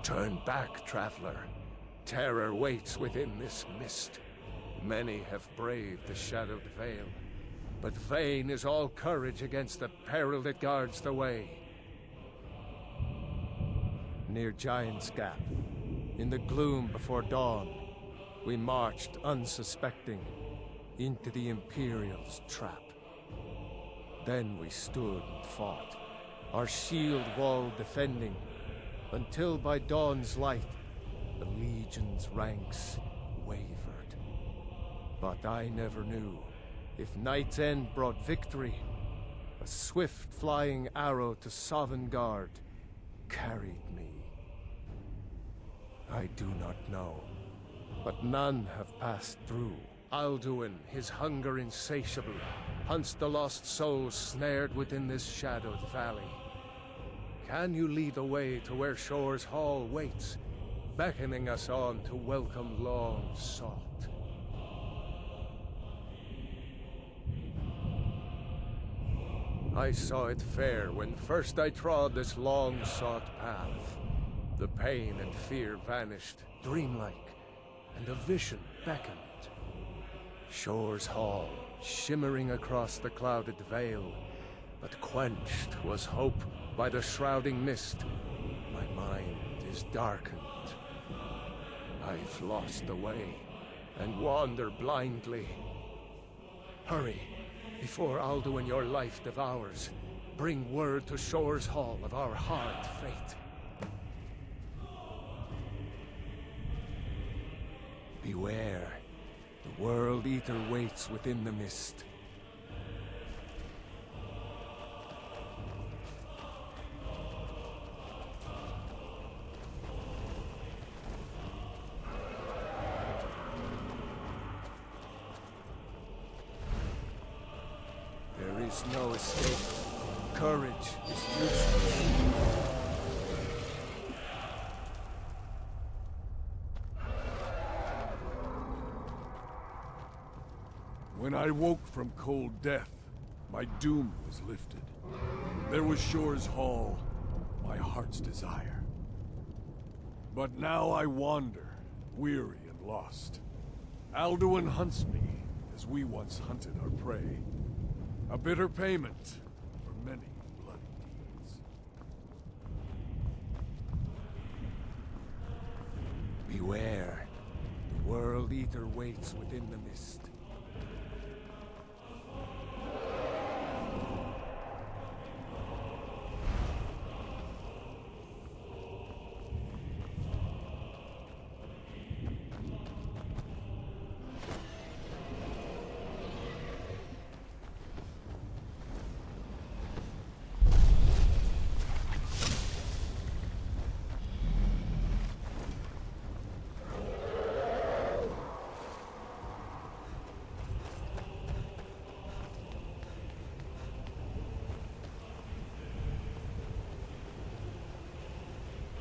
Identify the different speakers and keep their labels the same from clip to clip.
Speaker 1: Turn back, traveler. Terror waits within this mist. Many have braved the shadowed veil, but vain is all courage against the peril that guards the way. Near Giant's Gap, in the gloom before dawn, we marched unsuspecting into the Imperial's trap. Then we stood and fought, our shield wall defending, until by dawn's light, the Legion's ranks wavered. But I never knew if Night's End brought victory, a swift flying arrow to Sovngarde carried me. I do not know, but none have passed through. Alduin, his hunger insatiable, hunts the lost souls snared within this shadowed valley. Can you lead the way to where Shore's Hall waits, beckoning us on to welcome long sought? I saw it fair when first I trod this long-sought path. The pain and fear vanished, dreamlike, and a vision beckoned. Shore's Hall, shimmering across the clouded veil, but quenched was hope by the shrouding mist. My mind is darkened. I've lost the way, and wander blindly. Hurry, before Alduin your life devours. Bring word to Shore's Hall of our hard fate. Beware, the World Eater waits within the mist. There is no escape. Courage is useless.
Speaker 2: When I woke from cold death, my doom was lifted. There was Shore's Hall, my heart's desire. But now I wander, weary and lost. Alduin hunts me, as we once hunted our prey. A bitter payment for many bloody
Speaker 1: Beware. The World Eater waits within the mist.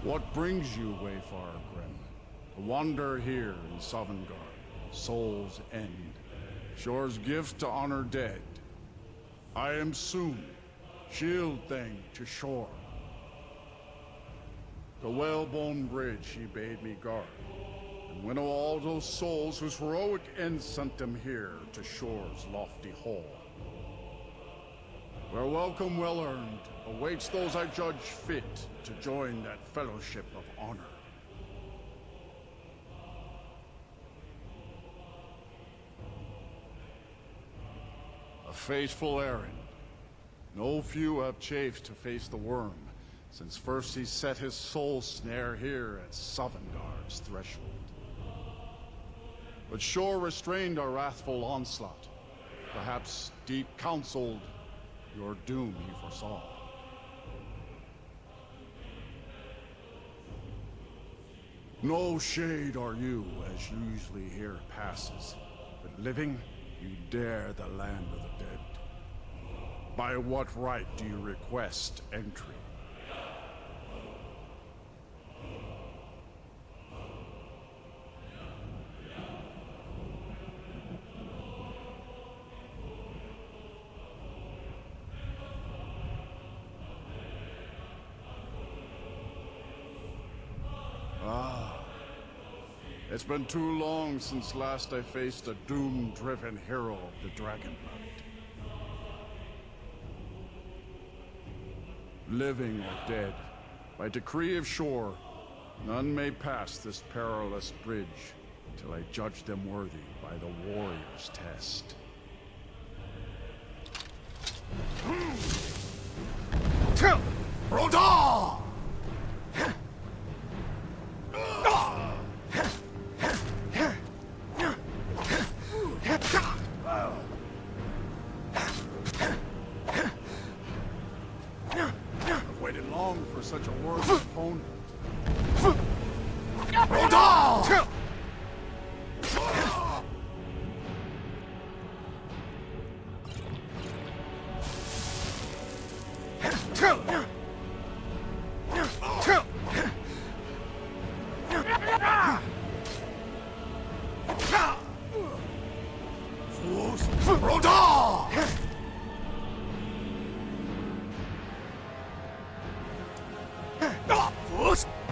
Speaker 3: What brings you, Wayfarer Grim? To wander here in Sovngarde, Soul's End, Shore's gift to honor dead. I am Soon, shield thing to Shore. The Whalebone Bridge he bade me guard, and winnow all those souls whose heroic end sent them here to Shore's lofty hall. Where welcome well-earned awaits those I judge fit to join that fellowship of honor. A fateful errand. No few have chafed to face the worm, since first he set his soul snare here at Sovngarde's threshold. But Shore restrained our wrathful onslaught. Perhaps deep counseled your doom he foresaw. No shade are you, as usually here passes, but living, you dare the land of the dead. By what right do you request entry? It's been too long since last I faced a doom-driven hero of the Dragonlight. Living or dead, by decree of Shore, none may pass this perilous bridge till I judge them worthy by the warrior's test. Rodar! For such a worthy opponent. Rodal!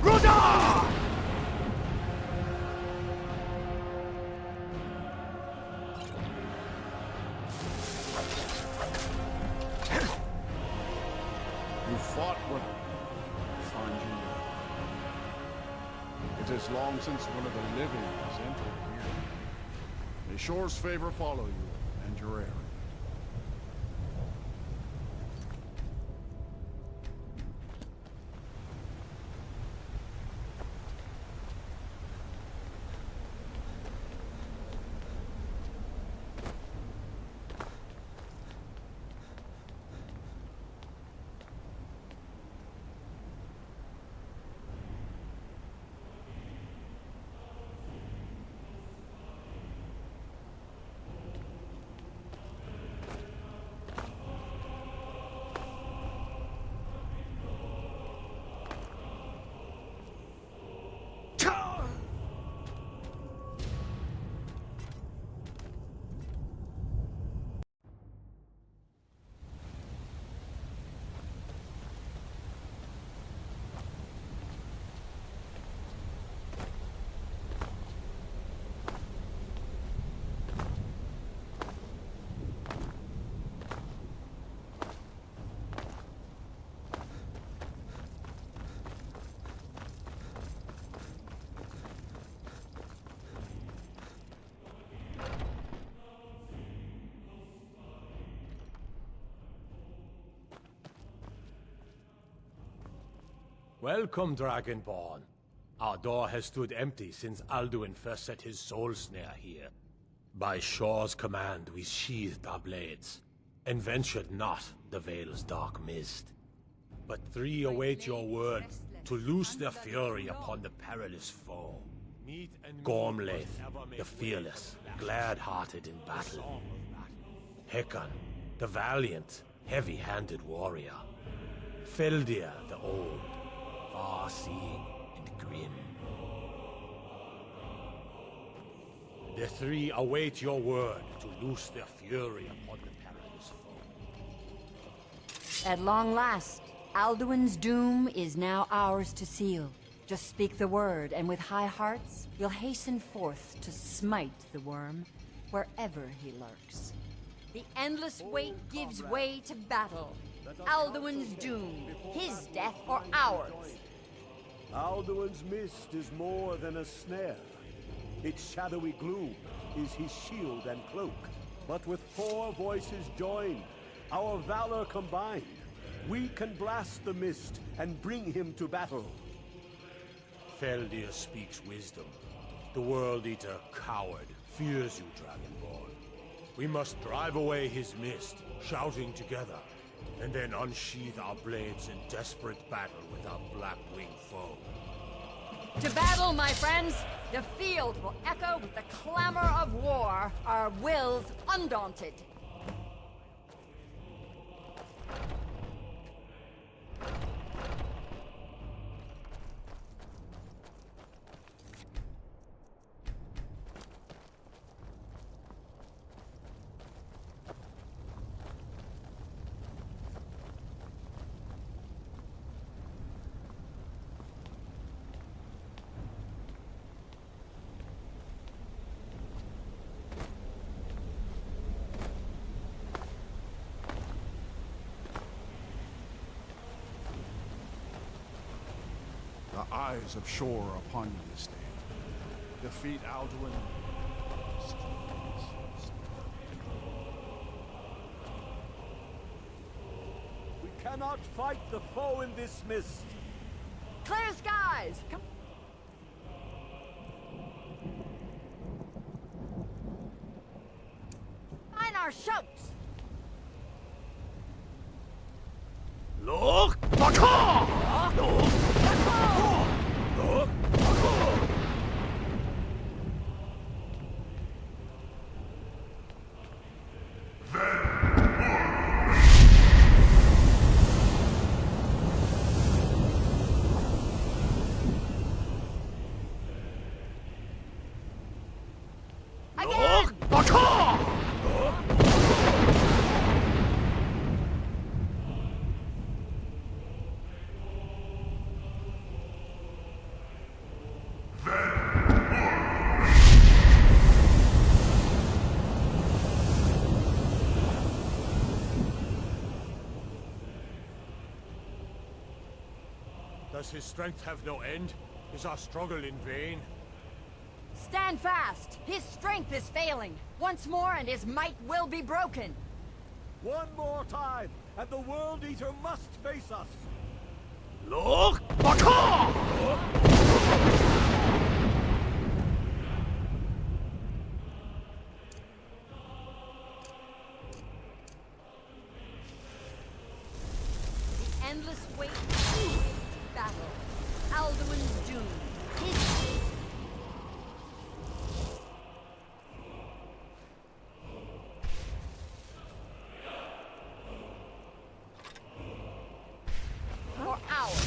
Speaker 3: Rodal! You fought well. I find you well. It is long since one of the living has entered here. May Shore's favor follow you and your errand.
Speaker 4: Welcome, Dragonborn. Our door has stood empty since Alduin first set his soul snare here. By Shor's command, we sheathed our blades, and ventured not the Vale's dark mist. But three await your word to loose their fury upon the perilous foe. Gormlaith, the fearless, glad-hearted in battle. Hekon, the valiant, heavy-handed warrior. Feldir, the old, far-seeing and grim. The three await your word to loose their fury upon the perilous foe.
Speaker 5: At long last, Alduin's doom is now ours to seal. Just speak the word, and with high hearts, we'll hasten forth to smite the worm wherever he lurks. The endless wait gives way to battle. Alduin's doom, his death or ours.
Speaker 6: Alduin's mist is more than a snare. Its shadowy gloom is his shield and cloak. But with 4 voices joined, our valor combined, we can blast the mist and bring him to battle.
Speaker 4: Feldir speaks wisdom. The World Eater, coward, fears you, Dragonborn. We must drive away his mist, shouting together, and then unsheath our blades in desperate battle with our black-winged foe.
Speaker 5: To battle, my friends! The field will echo with the clamor of war, our wills undaunted.
Speaker 3: The eyes of Shor are upon you this day. Defeat Alduin.
Speaker 6: We cannot fight the foe in this mist.
Speaker 5: Clear skies! Come. Find our shouts!
Speaker 4: Look! Baka! Look!
Speaker 5: Again!
Speaker 4: Does his strength have no end? Is our struggle in vain?
Speaker 5: Stand fast! His strength is failing. Once more and his might will be broken.
Speaker 6: One more time, and the World Eater must face us.
Speaker 4: Look! Baka!
Speaker 5: The endless wait is battle. Alduin's doom. His or ours.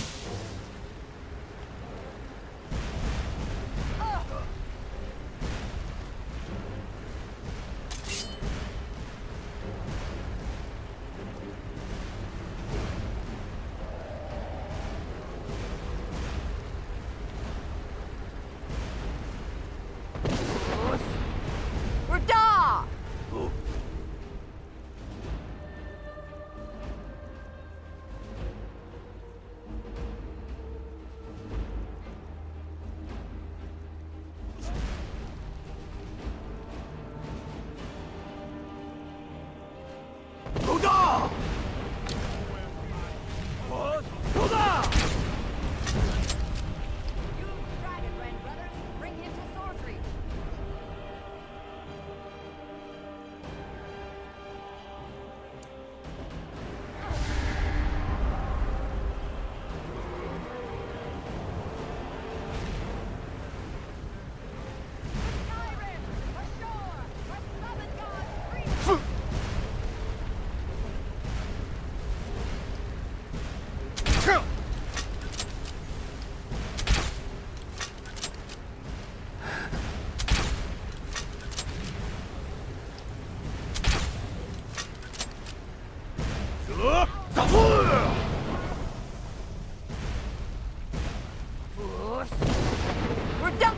Speaker 5: We're done!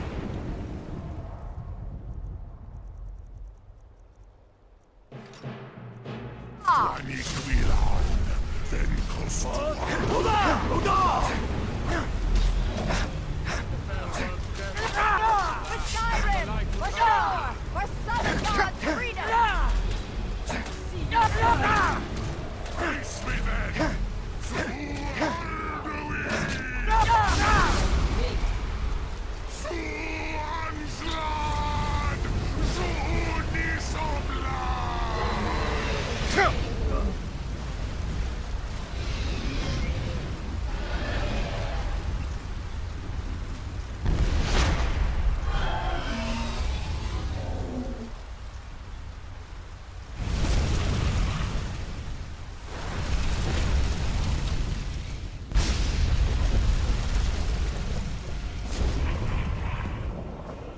Speaker 7: I need to be alone, then close to
Speaker 5: For Skyrim! For Shore! For Southern God's freedom!
Speaker 7: Face me then! Suanslad! Suunisobla!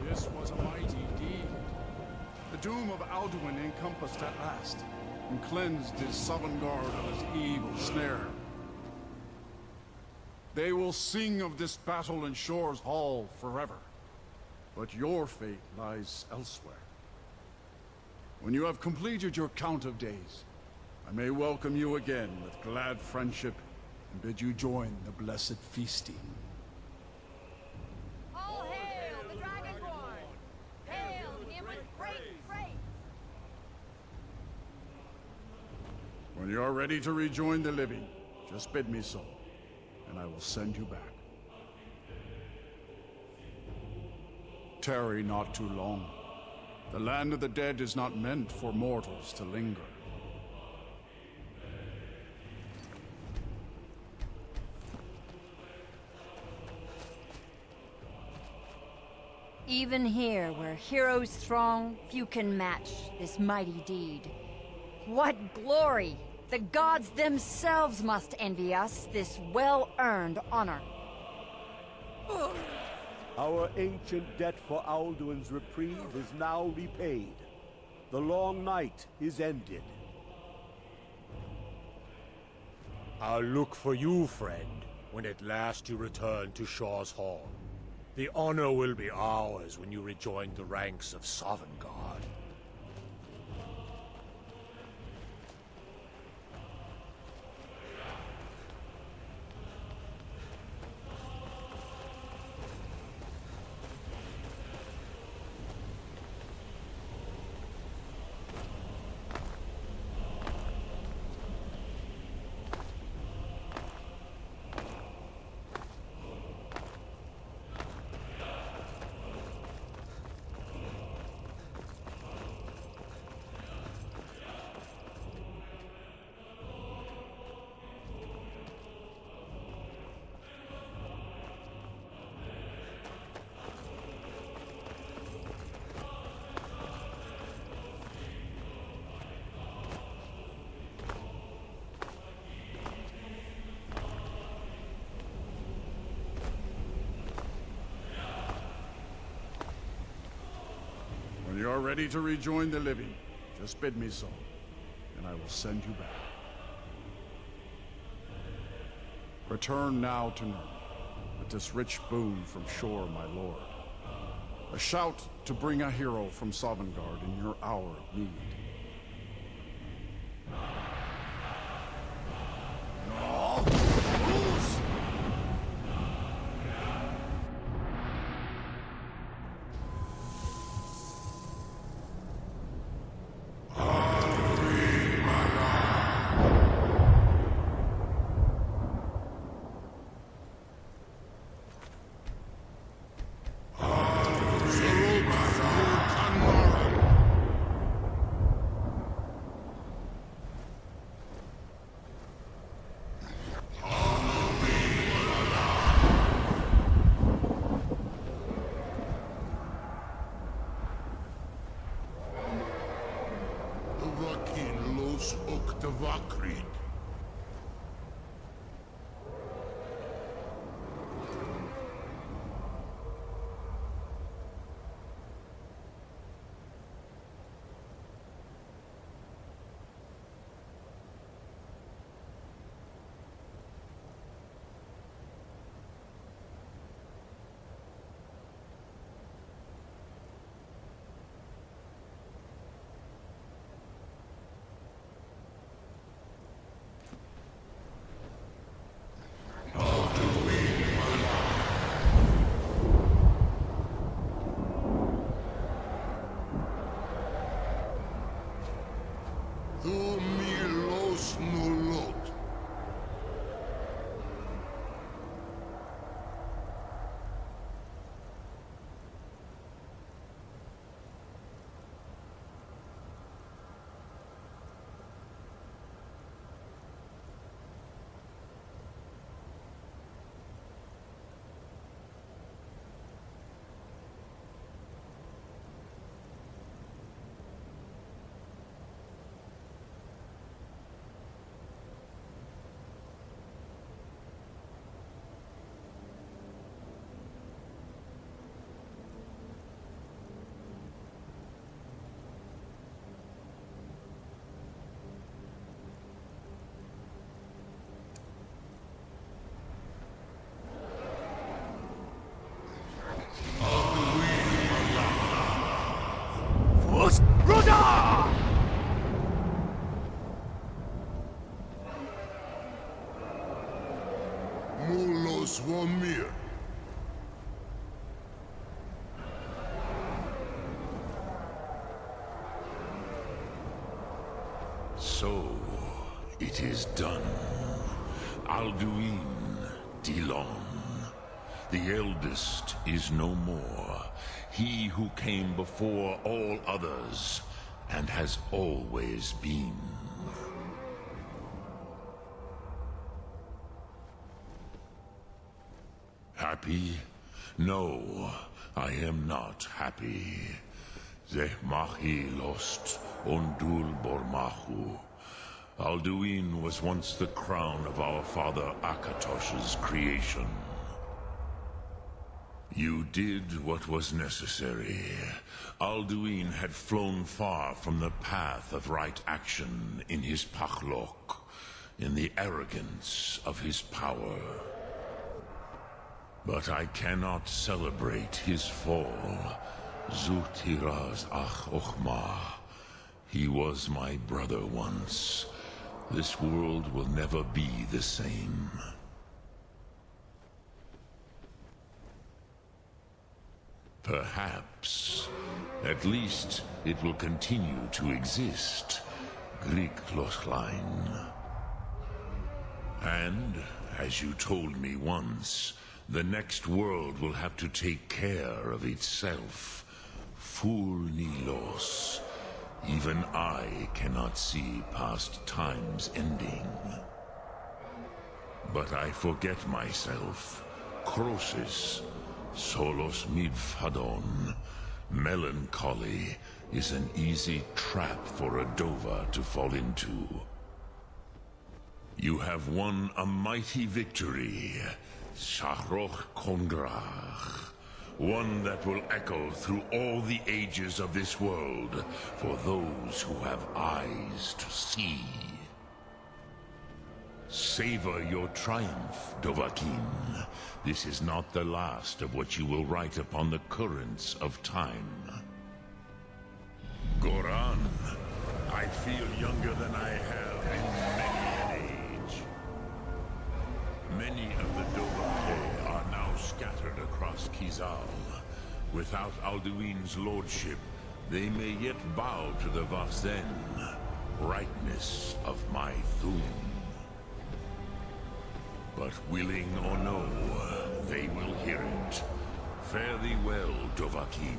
Speaker 3: This was a mighty deed. The doom of Alduin encompassed at last, and cleansed his Sovngarde of his evil snare. They will sing of this battle in Shore's Hall forever, but your fate lies elsewhere. When you have completed your count of days, I may welcome you again with glad friendship and bid you join the blessed feasting.
Speaker 5: All hail the Dragonborn! Hail him with great praise!
Speaker 3: When you are ready to rejoin the living, just bid me so, and I will send you back. Tarry not too long. The land of the dead is not meant for mortals to linger.
Speaker 5: Even here, where heroes throng, few can match this mighty deed. What glory! The gods themselves must envy us this well-earned honor.
Speaker 6: Our ancient debt for Alduin's reprieve is now repaid. The long night is ended.
Speaker 4: I'll look for you, friend, when at last you return to Shaw's Hall. The honor will be ours when you rejoin the ranks of Sovngarde.
Speaker 3: When you are ready to rejoin the living, just bid me so, and I will send you back. Return now to Nurn, with this rich boon from Shore, my lord. A shout to bring a hero from Sovngarde in your hour of need.
Speaker 7: Mulos Vomir. So, it is done. Alduin Dilon. The eldest is no more. He who came before all others, and has always been. Happy? No, I am not happy. Zehmahi lost Ondul Bormahu. Alduin was once the crown of our father Akatosh's creation. You did what was necessary. Alduin had flown far from the path of right action in his Pachlok, in the arrogance of his power. But I cannot celebrate his fall. Zutiraz Ach Ochma. He was my brother once. This world will never be the same. Perhaps. At least, it will continue to exist. Greek Lochlein. And, as you told me once, the next world will have to take care of itself. Ful Nilos. Even I cannot see past time's ending. But I forget myself. Crosis. Solos midfadon. Melancholy is an easy trap for a Dova to fall into. You have won a mighty victory. Shahroch Kongrach. One that will echo through all the ages of this world for those who have eyes to see. Savor your triumph, Dovahkiin. This is not the last of what you will write upon the currents of time. Goran, I feel younger than I have in many an age. Many of the Dovahkiin are now scattered across Kizal. Without Alduin's lordship, they may yet bow to the Vasen, brightness of my Thum. But willing or no, they will hear it. Fare thee well, Dovahkiin.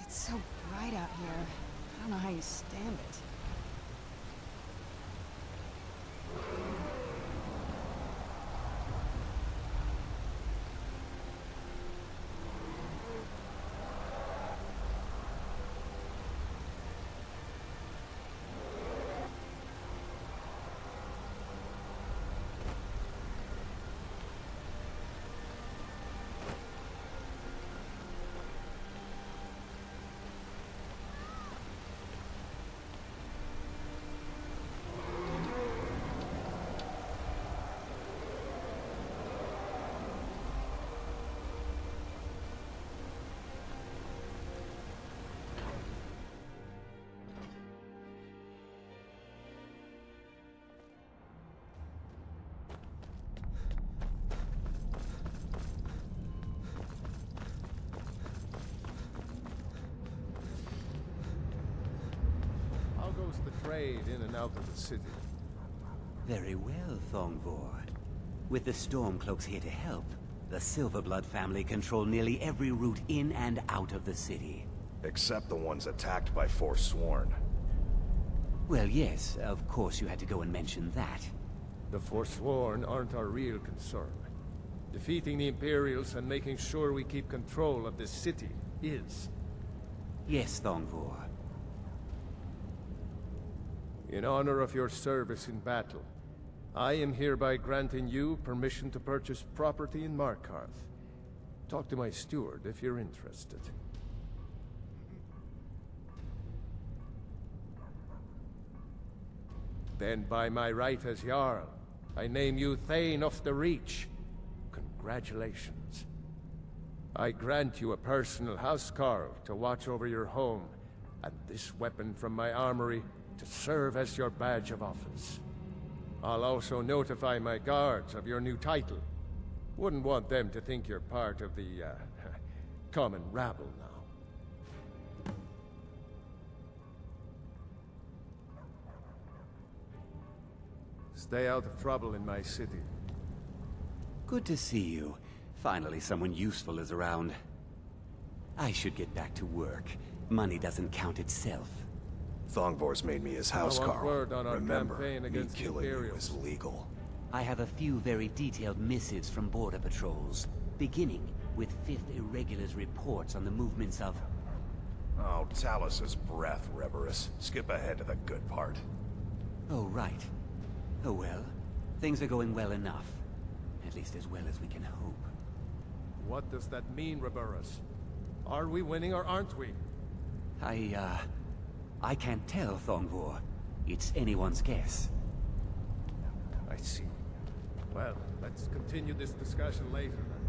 Speaker 8: It's so bright out here. I don't know how you stand it.
Speaker 1: trade in and out of the city.
Speaker 9: Very well, Thongvor. With the Stormcloaks here to help, the Silverblood family control nearly every route in and out of the city.
Speaker 10: Except the ones attacked by Forsworn.
Speaker 9: Well, yes, of course you had to go and mention that.
Speaker 1: The Forsworn aren't our real concern. Defeating the Imperials and making sure we keep control of this city is.
Speaker 9: Yes, Thongvor.
Speaker 1: In honor of your service in battle, I am hereby granting you permission to purchase property in Markarth. Talk to my steward if you're interested. Then by my right as Jarl, I name you Thane of the Reach. Congratulations. I grant you a personal housecarl to watch over your home, and this weapon from my armory to serve as your badge of office. I'll also notify my guards of your new title. Wouldn't want them to think you're part of the, common rabble now. Stay out of trouble in my city.
Speaker 9: Good to see you. Finally, someone useful is around. I should get back to work. Money doesn't count itself.
Speaker 10: Thongvor's made me his
Speaker 1: I want
Speaker 10: housecarl.
Speaker 1: word on our
Speaker 10: Remember,
Speaker 1: campaign
Speaker 10: me
Speaker 1: against the
Speaker 10: killing you
Speaker 1: Imperials.
Speaker 10: is legal.
Speaker 9: I have a few very detailed missives from border patrols, beginning with 5th Irregulars' reports on the movements of...
Speaker 10: Oh, Talus's breath, Reverus. Skip ahead to the good part.
Speaker 9: Oh, right. Oh well, things are going well enough. At least as well as we can hope.
Speaker 1: What does that mean, Reburus? Are we winning or aren't we?
Speaker 9: I can't tell, Thongvor. It's anyone's guess.
Speaker 1: I see. Well, let's continue this discussion later then.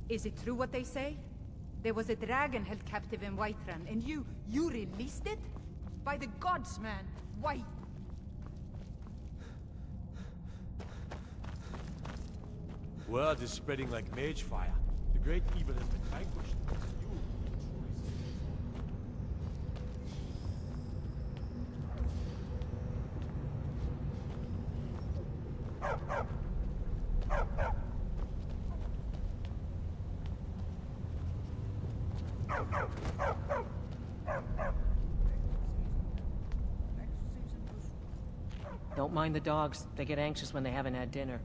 Speaker 11: Is it true what they say? There was a dragon held captive in Whiterun, and you released it? By the gods, man! Why?
Speaker 4: Word is spreading like mage fire. The great evil has been vanquished. You
Speaker 12: Don't mind the dogs. They get anxious when they haven't had dinner.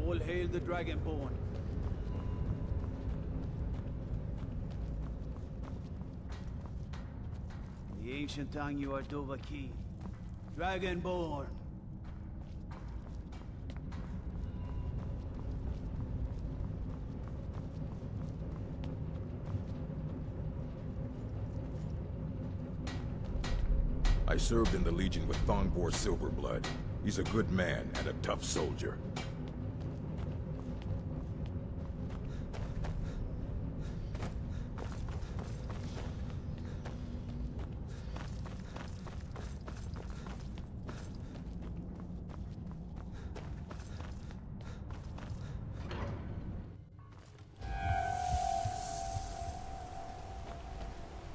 Speaker 13: All hail the Dragonborn. The ancient tongue you are Dovahkiin. Dragonborn.
Speaker 14: I served in the Legion with Thongvor Silverblood. He's a good man and a tough soldier.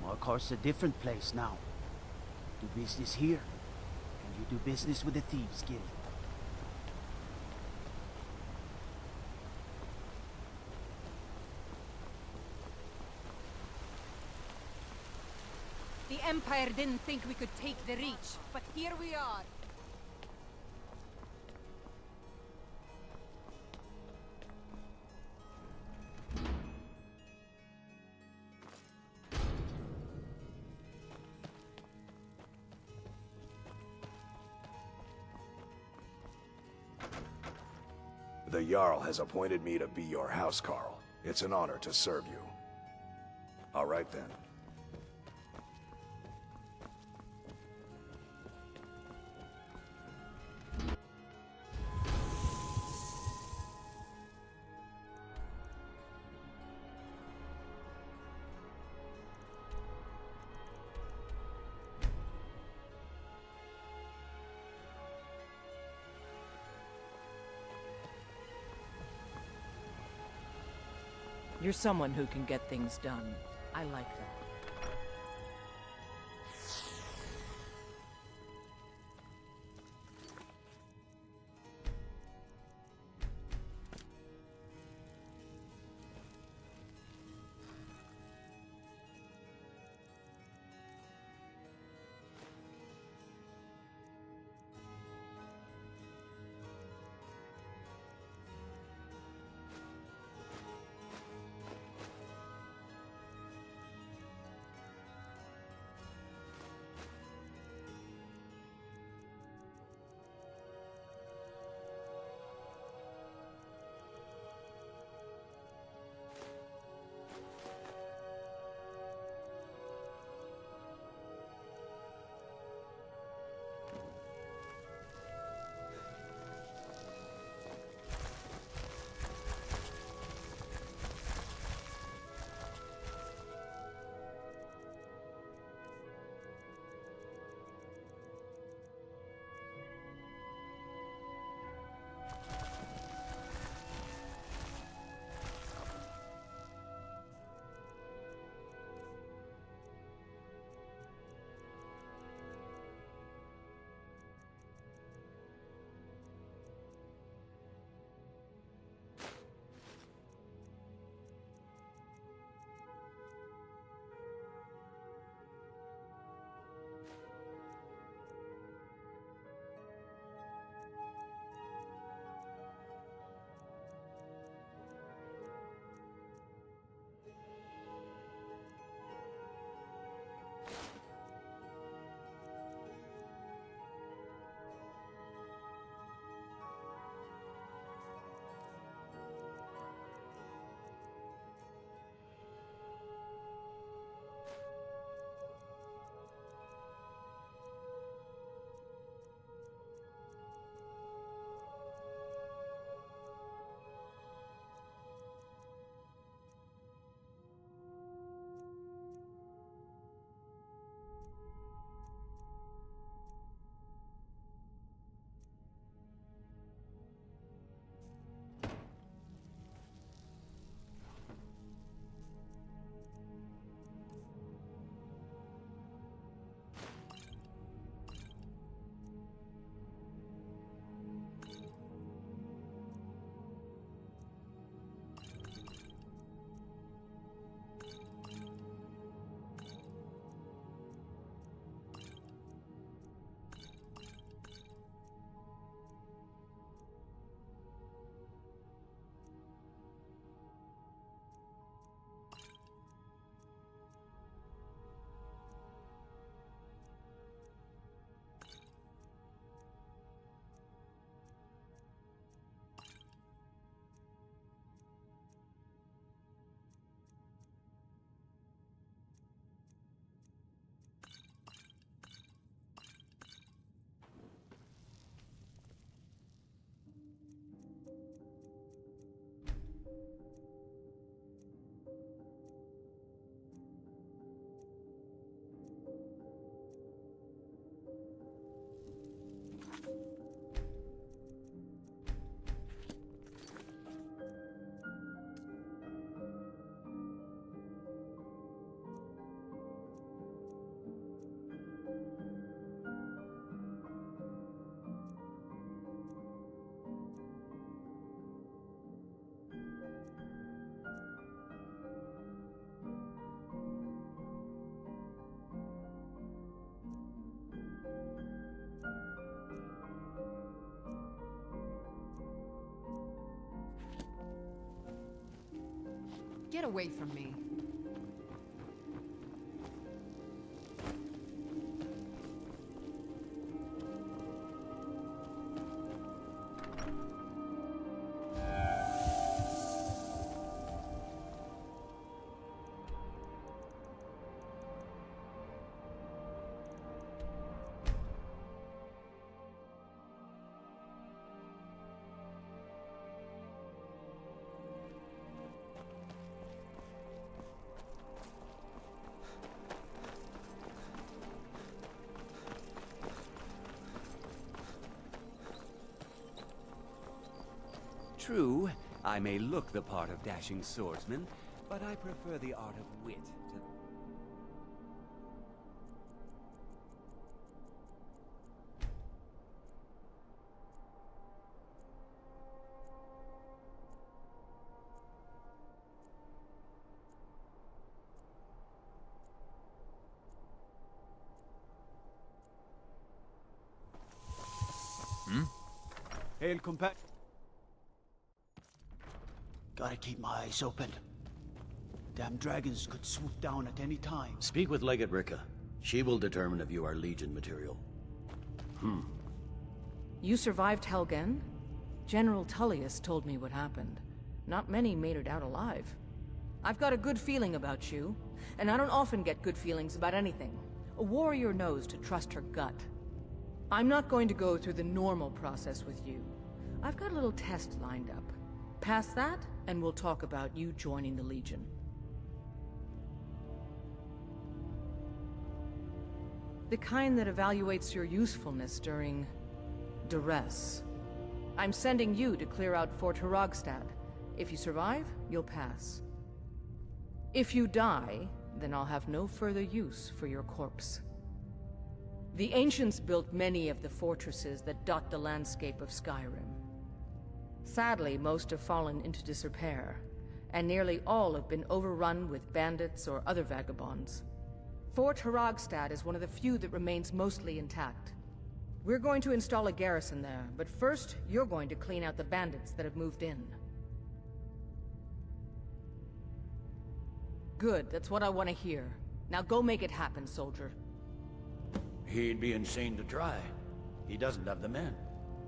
Speaker 13: Markarth's a different place now. Do business here, and you do business with the Thieves Guild.
Speaker 11: The Empire didn't think we could take the Reach, but here we are.
Speaker 10: The Jarl has appointed me to be your housecarl. It's an honor to serve you. All right then.
Speaker 15: You're someone who can get things done. I like that.
Speaker 11: Get away from me.
Speaker 9: True, I may look the part of dashing swordsman, but I prefer the art of wit to...
Speaker 13: Hail, compa... Gotta keep my eyes open. Damn dragons could swoop down at any time.
Speaker 16: Speak with Legate Ricka. She will determine if you are Legion material.
Speaker 15: You survived Helgen? General Tullius told me what happened. Not many made it out alive. I've got a good feeling about you, and I don't often get good feelings about anything. A warrior knows to trust her gut. I'm not going to go through the normal process with you. I've got a little test lined up. Pass that, and we'll talk about you joining the Legion. The kind that evaluates your usefulness during... duress. I'm sending you to clear out Fort Hrogstad. If you survive, you'll pass. If you die, then I'll have no further use for your corpse. The Ancients built many of the fortresses that dot the landscape of Skyrim. Sadly, most have fallen into disrepair, and nearly all have been overrun with bandits or other vagabonds. Fort Hrogstad is one of the few that remains mostly intact. We're going to install a garrison there, but first, you're going to clean out the bandits that have moved in. Good, that's what I want to hear. Now go make it happen, soldier.
Speaker 16: He'd be insane to try. He doesn't have the men.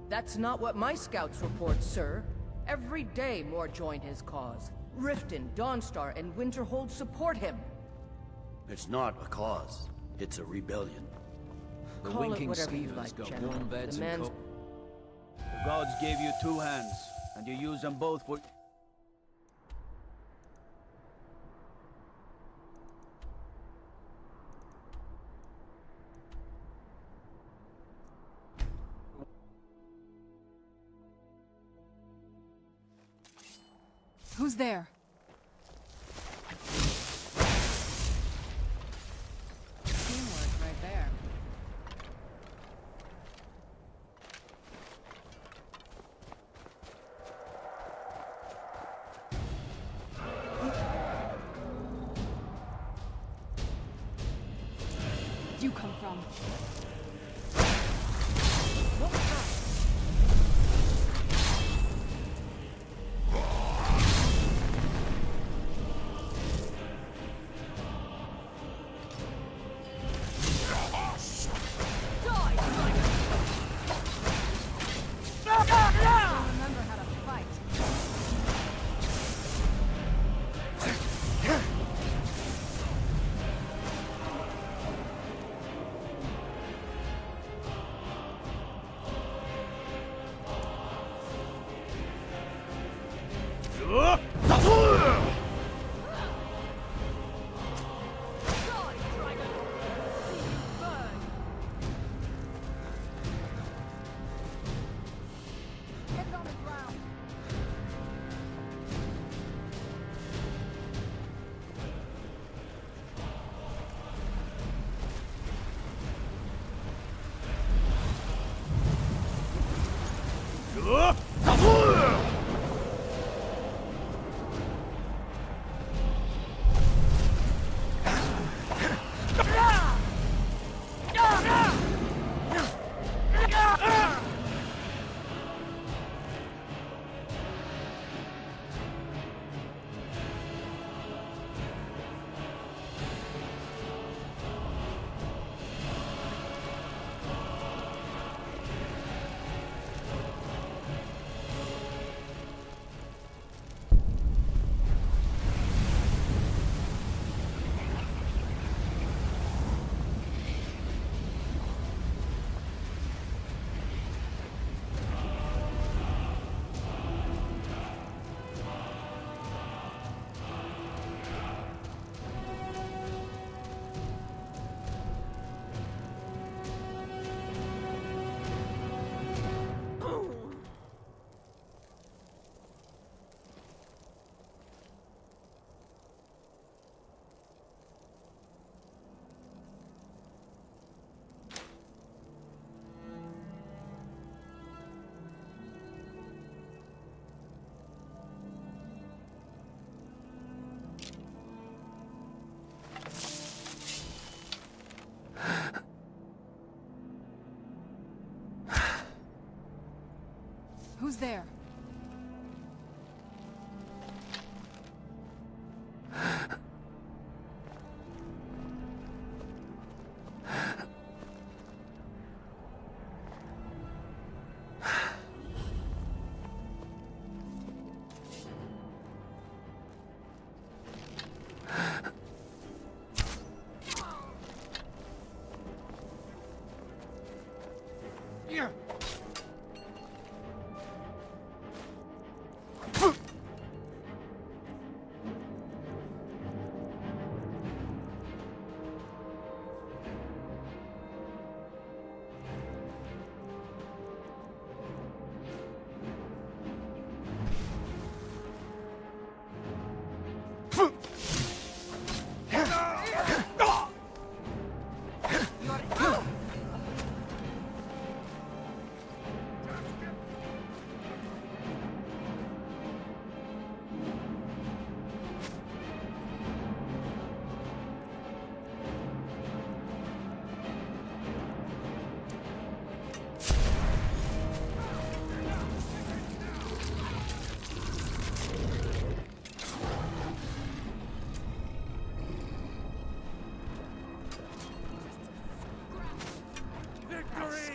Speaker 15: That's not what my scouts report, sir. Every day more join his cause. Riften, Dawnstar, and Winterhold support him.
Speaker 16: It's not a cause. It's a rebellion.
Speaker 15: Call it whatever you like, General. The man's...
Speaker 13: The gods gave you two hands, and you use them both for...
Speaker 8: Who's there? Teamwork right there. You come from? What was that? Who's there?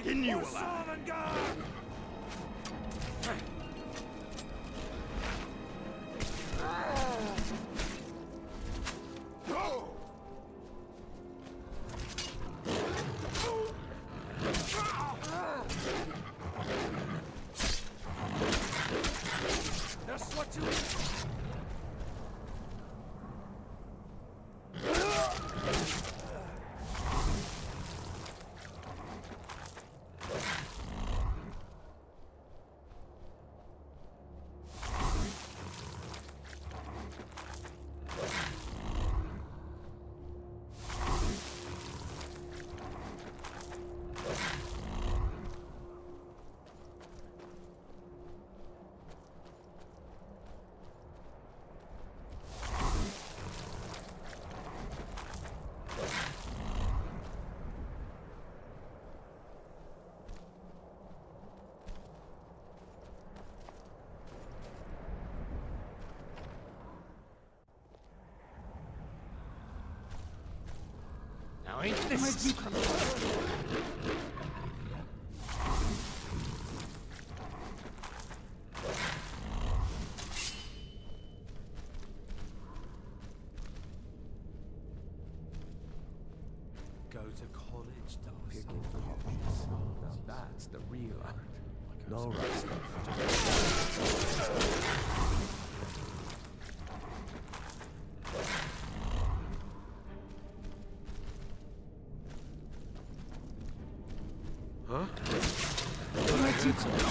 Speaker 6: Skin you alive!
Speaker 2: That's what you...
Speaker 4: Now ain't this...
Speaker 8: Where'd you come from?
Speaker 1: Go to college, picking colleges. Now that's the real art. No rough stuff.
Speaker 4: Huh?
Speaker 8: Where'd you come from?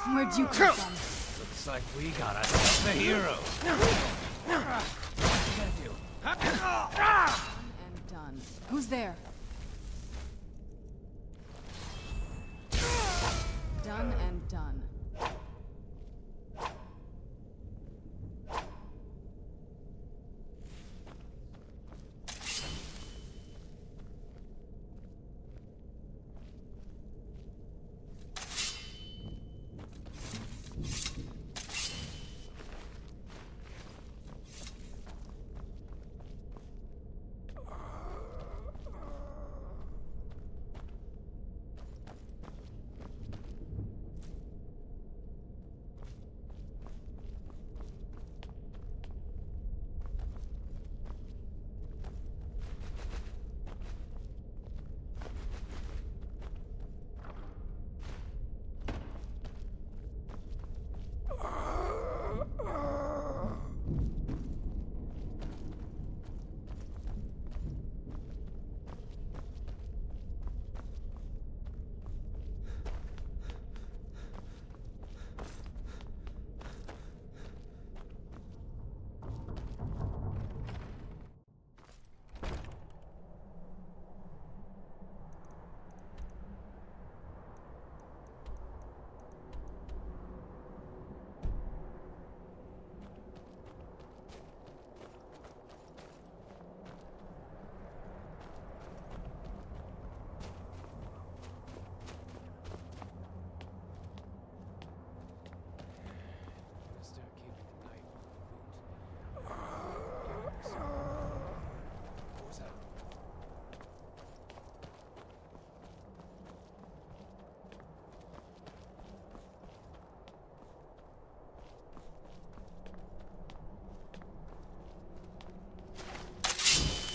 Speaker 8: Where'd you come from?
Speaker 4: Looks like we got ourselves a hero. What you gotta do?
Speaker 8: And done. Who's there? Done and done.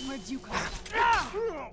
Speaker 8: Where'd you come from?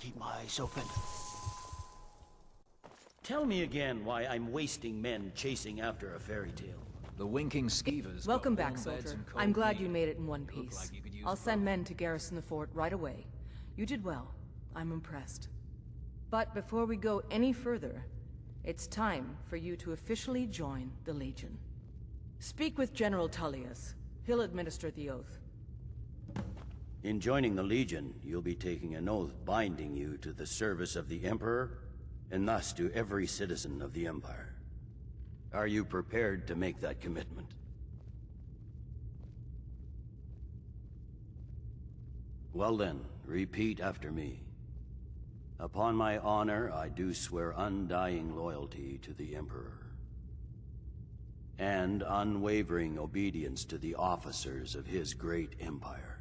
Speaker 13: Keep my eyes open.
Speaker 16: Tell me again why I'm wasting men chasing after a fairy tale.
Speaker 17: The winking skeevers.
Speaker 15: Welcome back, soldier. I'm glad you made it in one piece. I'll send men to garrison the fort right away. You did well. I'm impressed. But before we go any further, it's time for you to officially join the Legion. Speak with General Tullius. He'll administer the oath.
Speaker 16: In joining the Legion, you'll be taking an oath binding you to the service of the Emperor, and thus to every citizen of the Empire. Are you prepared to make that commitment? Well then, repeat after me. Upon my honor, I do swear undying loyalty to the Emperor, and unwavering obedience to the officers of his great empire.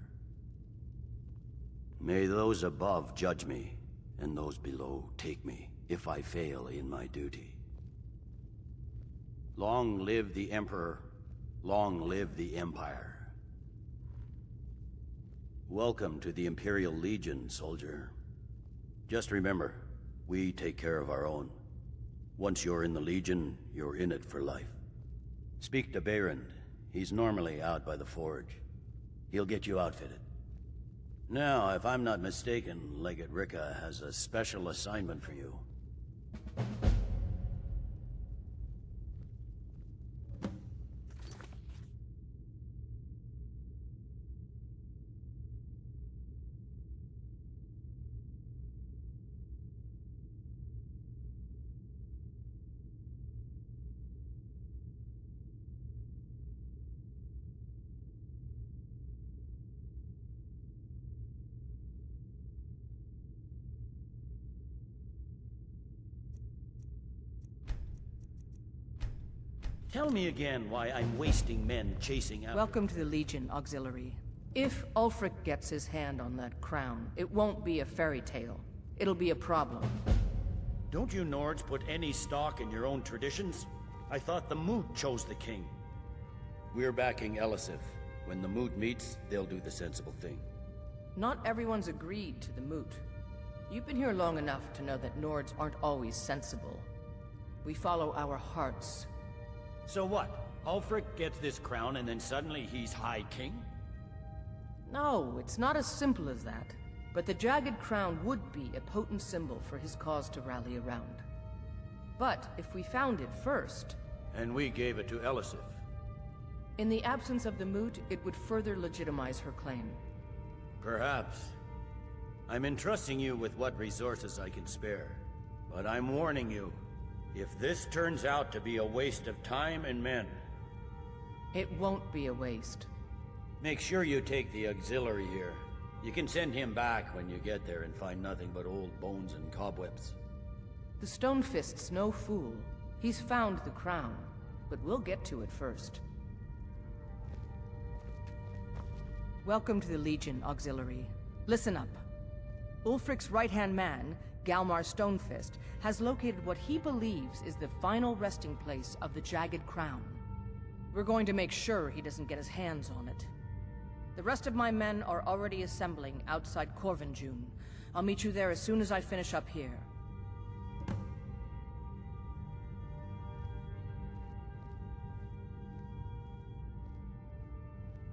Speaker 16: May those above judge me, and those below take me, if I fail in my duty. Long live the Emperor, long live the Empire. Welcome to the Imperial Legion, soldier. Just remember, we take care of our own. Once you're in the Legion, you're in it for life. Speak to Behrend. He's normally out by the forge. He'll get you outfitted. Now, if I'm not mistaken, Legate Ricka has a special assignment for you. Tell me again why I'm wasting men chasing after...
Speaker 15: Welcome to the Legion, Auxiliary. If Ulfric gets his hand on that crown, it won't be a fairy tale. It'll be a problem.
Speaker 16: Don't you Nords put any stock in your own traditions? I thought the Moot chose the king. We're backing Elisif. When the Moot meets, they'll do the sensible thing.
Speaker 15: Not everyone's agreed to the Moot. You've been here long enough to know that Nords aren't always sensible. We follow our hearts.
Speaker 16: So what? Ulfric gets this crown and then suddenly he's High King?
Speaker 15: No, it's not as simple as that. But the Jagged Crown would be a potent symbol for his cause to rally around. But if we found it first...
Speaker 16: And we gave it to Elisif.
Speaker 15: In the absence of the Moot, it would further legitimize her claim.
Speaker 16: Perhaps. I'm entrusting you with what resources I can spare. But I'm warning you, if this turns out to be a waste of time and men...
Speaker 15: It won't be a waste.
Speaker 16: Make sure you take the auxiliary here. You can send him back when you get there and find nothing but old bones and cobwebs.
Speaker 15: The Stonefist's no fool. He's found the crown, but we'll get to it first. Welcome to the Legion, Auxiliary. Listen up. Ulfric's right-hand man, Galmar Stonefist, has located what he believes is the final resting place of the Jagged Crown. We're going to make sure he doesn't get his hands on it. The rest of my men are already assembling outside Corvinjune. I'll meet you there as soon as I finish up here.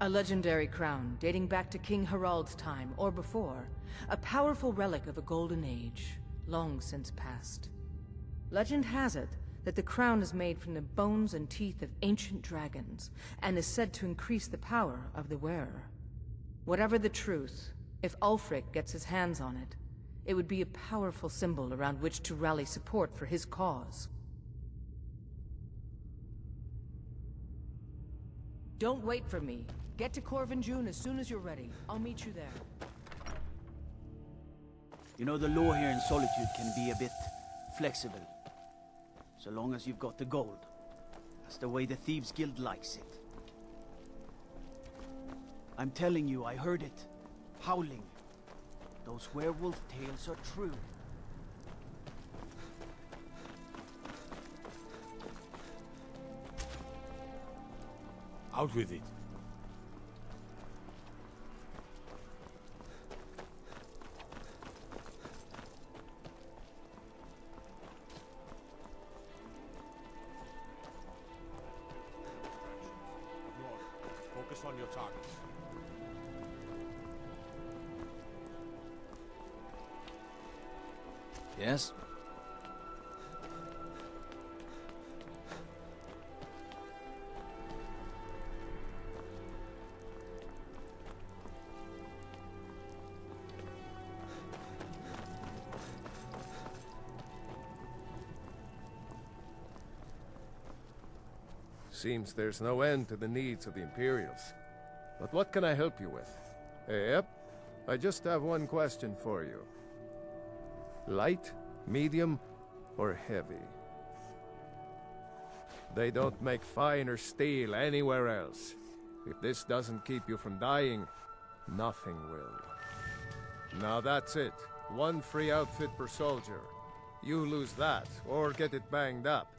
Speaker 15: A legendary crown, dating back to King Harald's time, or before. A powerful relic of a golden age, long since past. Legend has it that the crown is made from the bones and teeth of ancient dragons, and is said to increase the power of the wearer. Whatever the truth, if Ulfric gets his hands on it, it would be a powerful symbol around which to rally support for his cause. Don't wait for me. Get to Corvinjune as soon as you're ready. I'll meet you there.
Speaker 13: You know, the law here in Solitude can be a bit flexible. So long as you've got the gold. That's the way the Thieves Guild likes it. I'm telling you, I heard it. Howling. Those werewolf tales are true.
Speaker 4: Out with it. Focus on your targets.
Speaker 17: Yes?
Speaker 1: Seems there's no end to the needs of the Imperials. But what can I help you with? Yep. I just have one question for you. Light, medium, or heavy? They don't make finer steel anywhere else. If this doesn't keep you from dying, nothing will. Now that's it. One free outfit per soldier. You lose that, or get it banged up.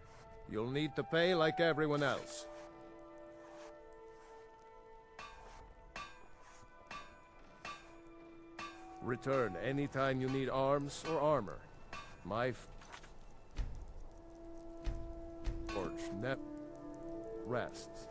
Speaker 1: You'll need to pay like everyone else. Return anytime you need arms or armor. My forge net rests.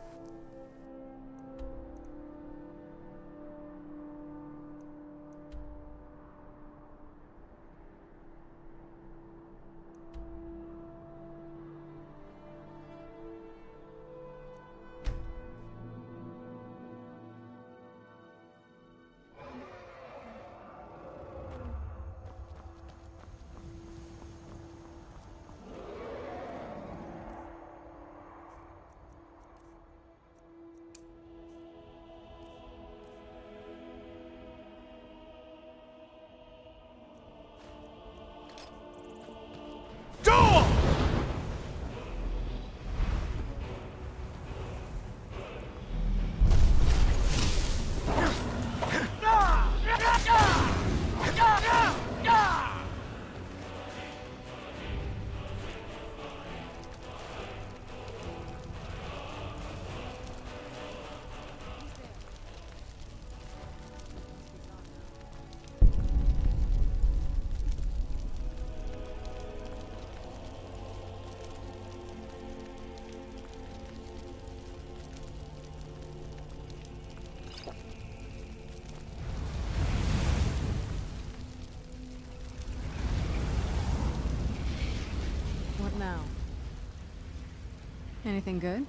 Speaker 8: Anything good?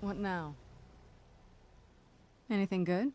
Speaker 8: What now? Anything good?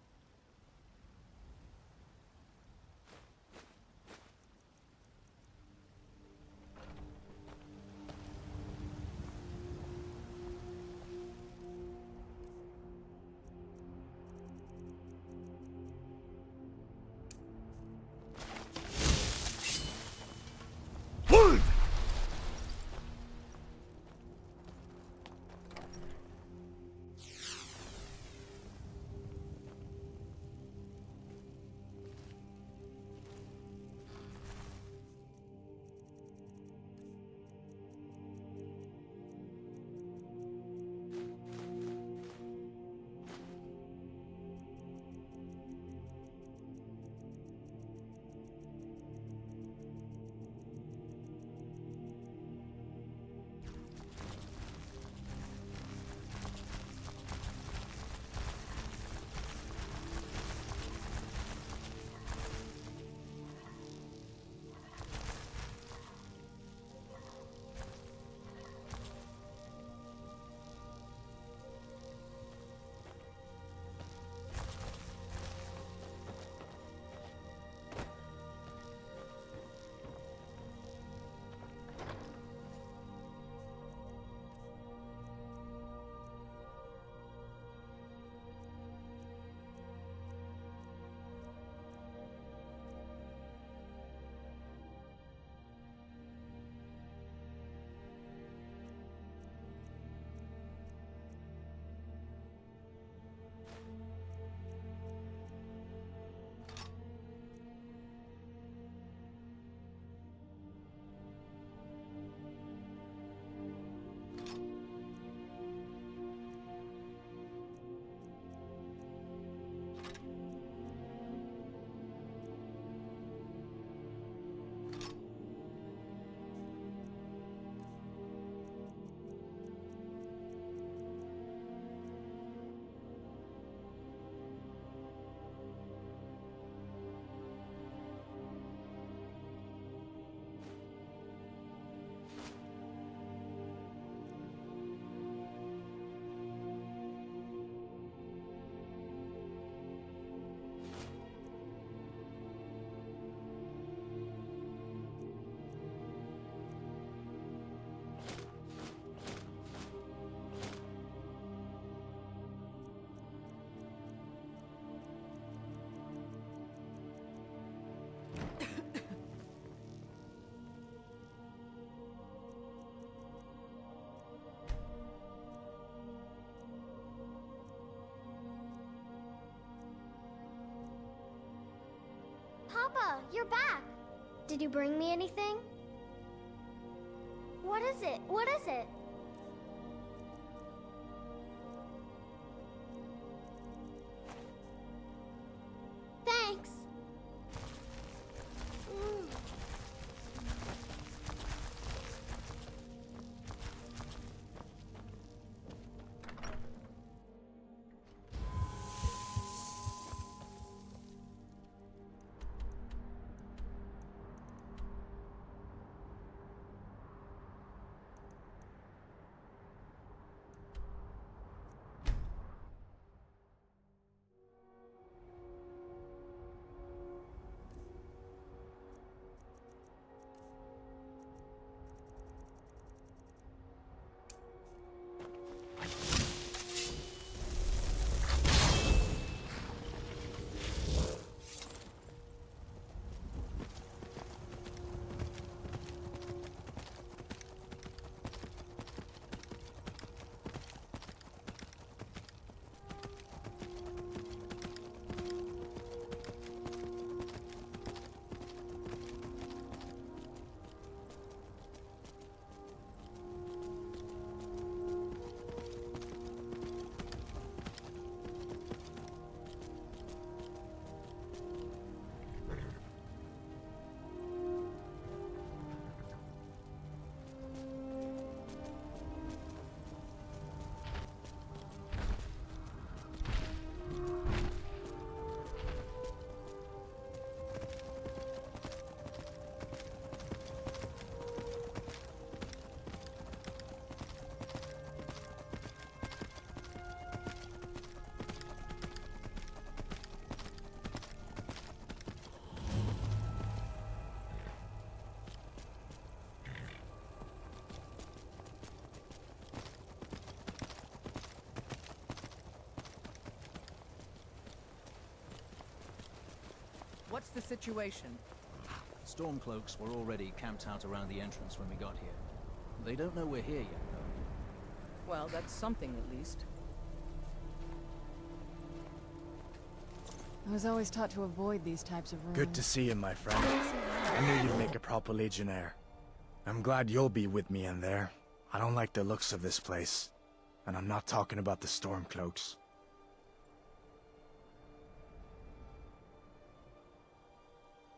Speaker 18: Papa, you're back! Did you bring me anything? What is it? What is it? Thanks!
Speaker 11: the situation?
Speaker 17: Stormcloaks were already camped out around the entrance when we got here. They don't know we're here yet, though.
Speaker 15: Well, that's something at least.
Speaker 8: I was always taught to avoid these types of rooms.
Speaker 19: Good to see you, my friend. I knew you'd make a proper legionnaire. I'm glad you'll be with me in there. I don't like the looks of this place. And I'm not talking about the Stormcloaks.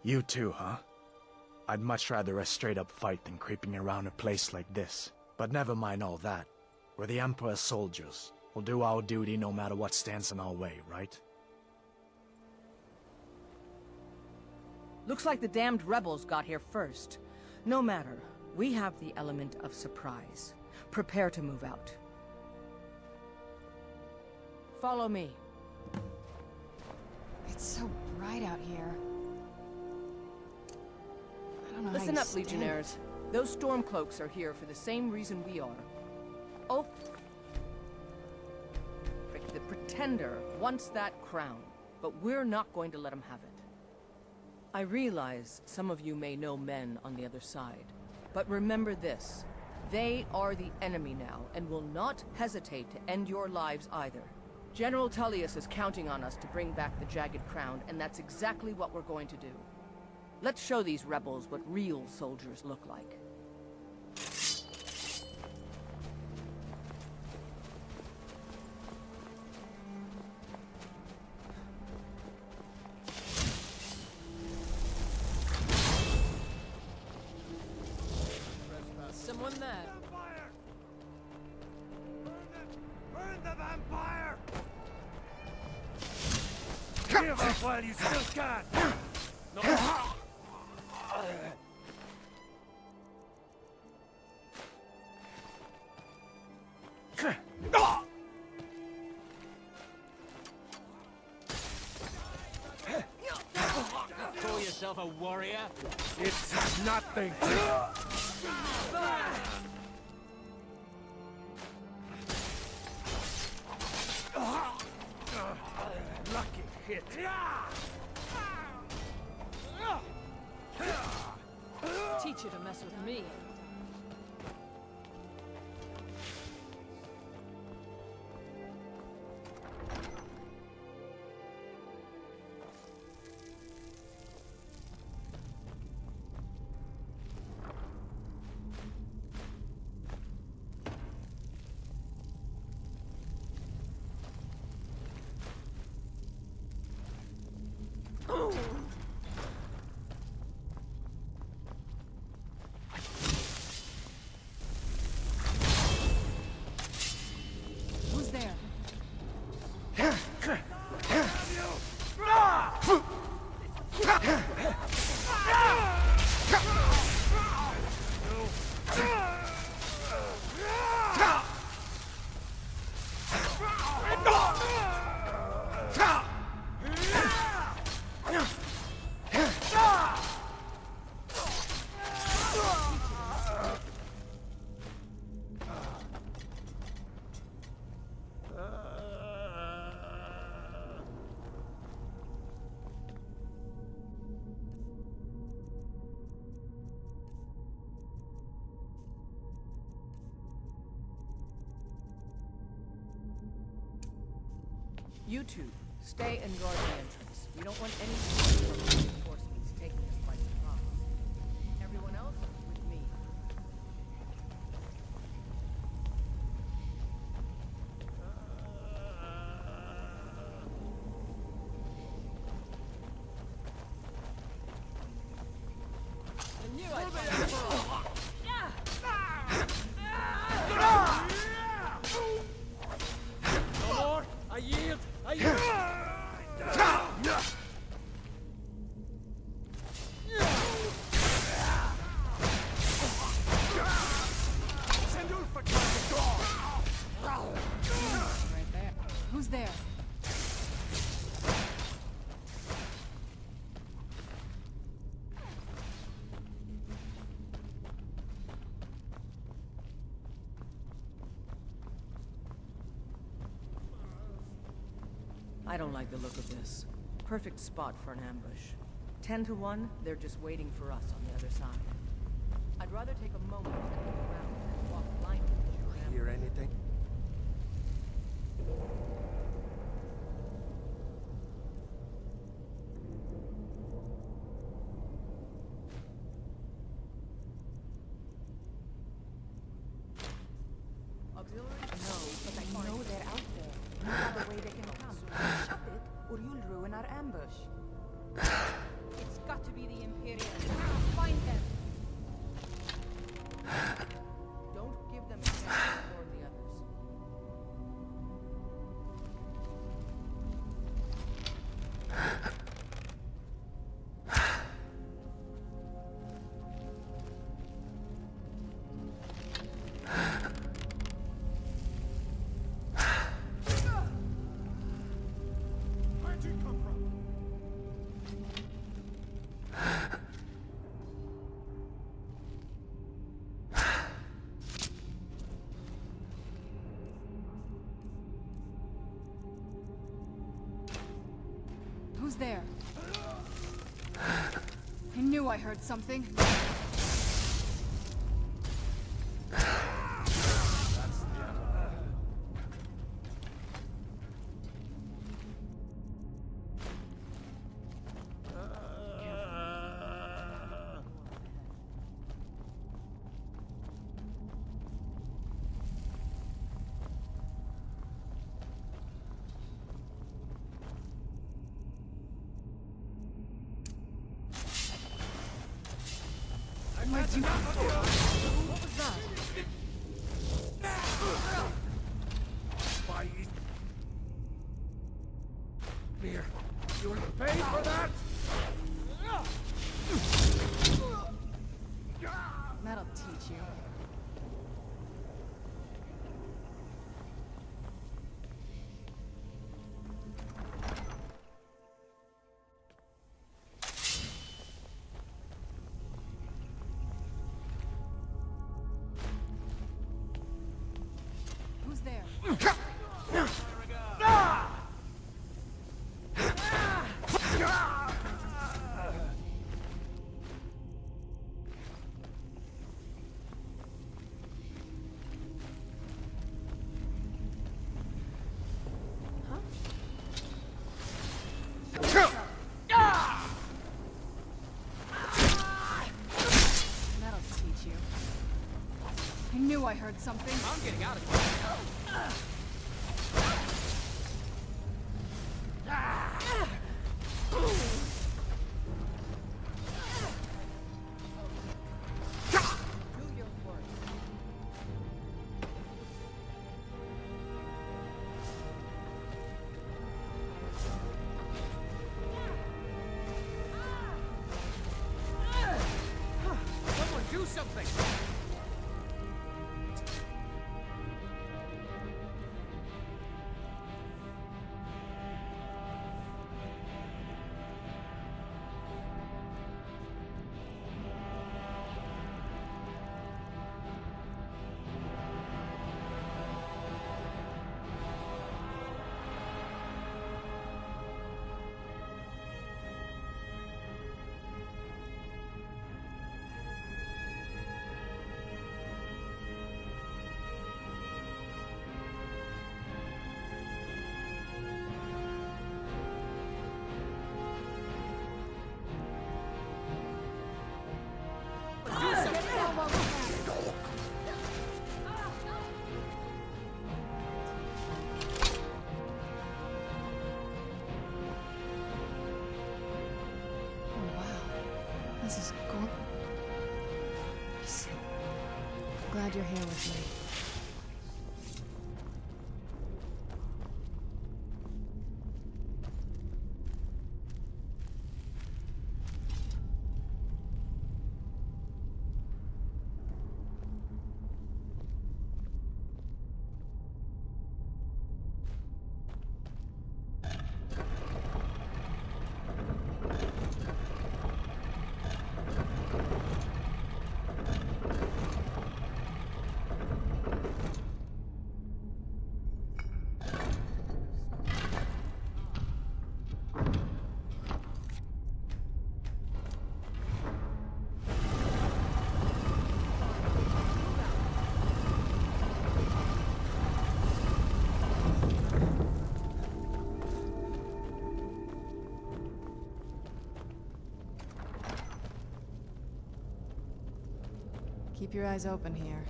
Speaker 19: You too, huh? I'd much rather a straight-up fight than creeping around a place like this. But never mind all that. We're the Emperor's soldiers. We'll do our duty no matter what stands in our way, right?
Speaker 15: Looks like the damned rebels got here first. No matter. We have the element of surprise. Prepare to move out. Follow me.
Speaker 8: It's so bright out here. I don't know
Speaker 15: Listen
Speaker 8: how
Speaker 15: up,
Speaker 8: you stand
Speaker 15: Legionnaires. Those Stormcloaks are here for the same reason we are. Oh. Frick, the Pretender wants that crown, but we're not going to let him have it. I realize some of you may know men on the other side, but remember this. They are the enemy now, and will not hesitate to end your lives either. General Tullius is counting on us to bring back the Jagged Crown, and that's exactly what we're going to do. Let's show these rebels what real soldiers look like.
Speaker 12: Someone there.
Speaker 6: Burn the vampire! Give up while you still can! No.
Speaker 17: Call yourself a warrior?
Speaker 6: It's nothing! Lucky hit!
Speaker 12: Teach you to mess with me.
Speaker 8: Who's there?
Speaker 15: You two, stay and guard the entrance. We don't want any reinforcements taking us by surprise. Everyone else, with me.
Speaker 12: I knew I'd find you.
Speaker 1: No more! I yield! I yield!
Speaker 8: Right there. Who's there?
Speaker 15: I don't like the look of this. Perfect spot for an ambush. 10 to 1, they're just waiting for us on the other side. I'd rather take a moment and look around than walk blindly into your
Speaker 1: Hear anything?
Speaker 15: Auxiliary?
Speaker 11: No, but I know they're out there. No other way they can come. Shut it, or you'll ruin our ambush. It's got to be the Imperial. Find them!
Speaker 15: Don't give them a chance to warn the others.
Speaker 2: Where'd you come from?
Speaker 11: Who's there? I knew I heard something. Where'd you come from?
Speaker 15: What was that?
Speaker 1: Why? Here. You'll pay for that!
Speaker 11: That'll teach you. Who's there? That'll teach you. I knew I heard something.
Speaker 17: I'm getting out of here.
Speaker 15: Do your worst.
Speaker 17: Someone do something!
Speaker 8: This is gorgeous. Glad you're here with me. Keep your eyes open here.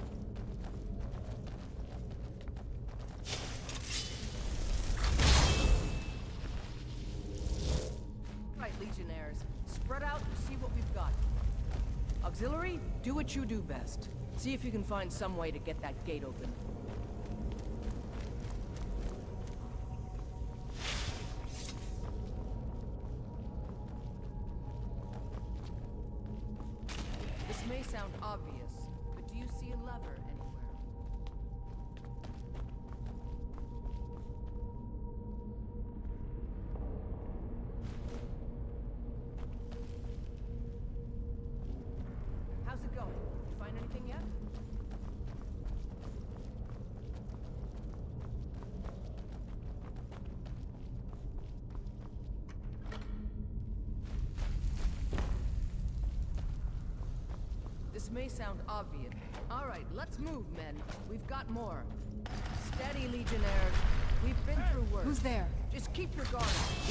Speaker 15: Right, Legionnaires. Spread out and see what we've got. Auxiliary, do what you do best. See if you can find some way to get that gate open. This may sound obvious, but do you see a lever anywhere? How's it going? Did you find anything yet? This may sound obvious. All right, let's move, men. We've got more. Steady, Legionnaires. We've been through worse.
Speaker 8: Who's there?
Speaker 15: Just keep your guard up.